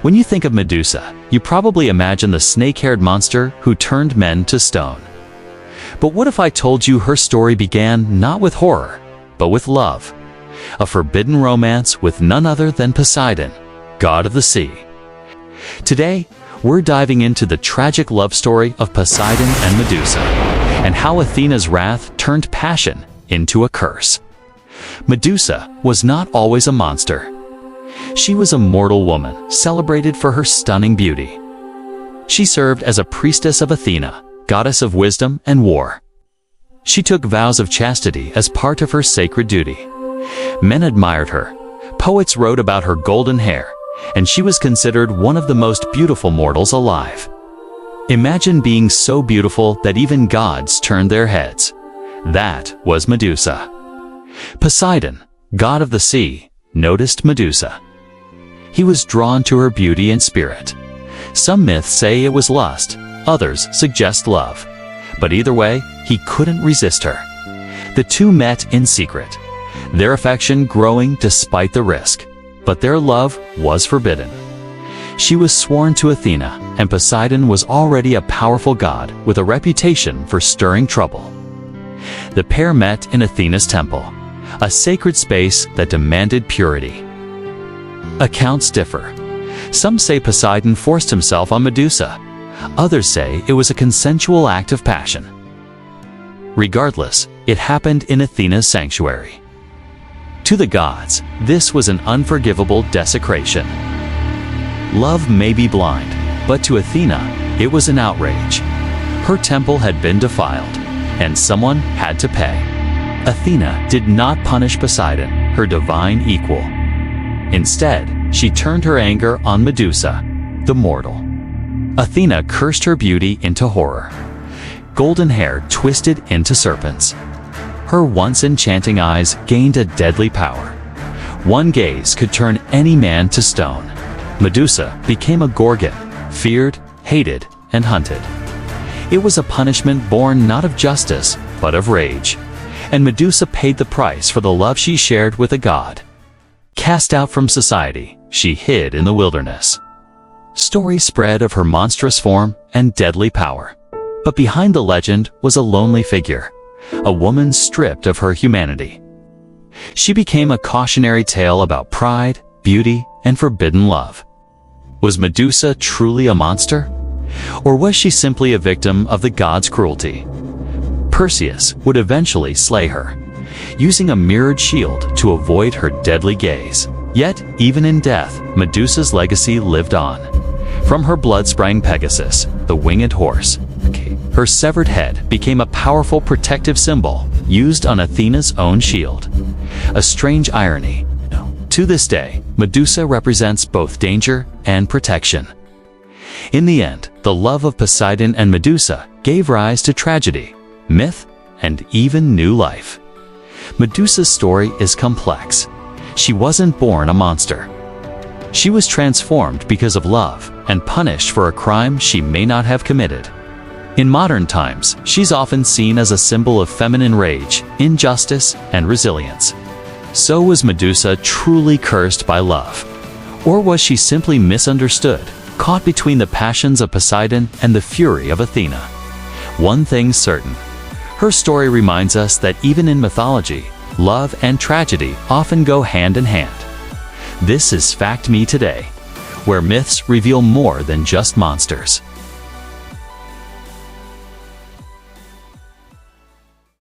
When you think of Medusa, you probably imagine the snake-haired monster who turned men to stone. But what if I told you her story began not with horror, but with love? A forbidden romance with none other than Poseidon, god of the sea. Today, we're diving into the tragic love story of Poseidon and Medusa, and how Athena's wrath turned passion into a curse. Medusa was not always a monster. She was a mortal woman, celebrated for her stunning beauty. She served as a priestess of Athena, goddess of wisdom and war. She took vows of chastity as part of her sacred duty. Men admired her. Poets wrote about her golden hair, and she was considered one of the most beautiful mortals alive. Imagine being so beautiful that even gods turned their heads. That was Medusa. Poseidon, god of the sea, noticed Medusa. He was drawn to her beauty and spirit. Some myths say it was lust, others suggest love. But either way, he couldn't resist her. The two met in secret, their affection growing despite the risk. But their love was forbidden. She was sworn to Athena, and Poseidon was already a powerful god with a reputation for stirring trouble. The pair met in Athena's temple, a sacred space that demanded purity. Accounts differ. Some say Poseidon forced himself on Medusa. Others say it was a consensual act of passion. Regardless, it happened in Athena's sanctuary. To the gods, this was an unforgivable desecration. Love may be blind, but to Athena, it was an outrage. Her temple had been defiled, and someone had to pay. Athena did not punish Poseidon, her divine equal. Instead, she turned her anger on Medusa, the mortal. Athena cursed her beauty into horror. Golden hair twisted into serpents. Her once enchanting eyes gained a deadly power. One gaze could turn any man to stone. Medusa became a gorgon, feared, hated, and hunted. It was a punishment born not of justice, but of rage. And Medusa paid the price for the love she shared with a god. Cast out from society, she hid in the wilderness. Stories spread of her monstrous form and deadly power. But behind the legend was a lonely figure, a woman stripped of her humanity. She became a cautionary tale about pride, beauty, and forbidden love. Was Medusa truly a monster? Or was she simply a victim of the gods' cruelty? Perseus would eventually slay her, using a mirrored shield to avoid her deadly gaze. Yet, even in death, Medusa's legacy lived on. From her blood sprang Pegasus, the winged horse. Her severed head became a powerful protective symbol used on Athena's own shield. A strange irony. To this day, Medusa represents both danger and protection. In the end, the love of Poseidon and Medusa gave rise to tragedy, myth, and even new life. Medusa's story is complex. She wasn't born a monster. She was transformed because of love and punished for a crime she may not have committed. In modern times, she's often seen as a symbol of feminine rage, injustice, and resilience. So was Medusa truly cursed by love? Or was she simply misunderstood, caught between the passions of Poseidon and the fury of Athena? One thing's certain. Her story reminds us that even in mythology, love and tragedy often go hand in hand. This is Fact Me Today, where myths reveal more than just monsters.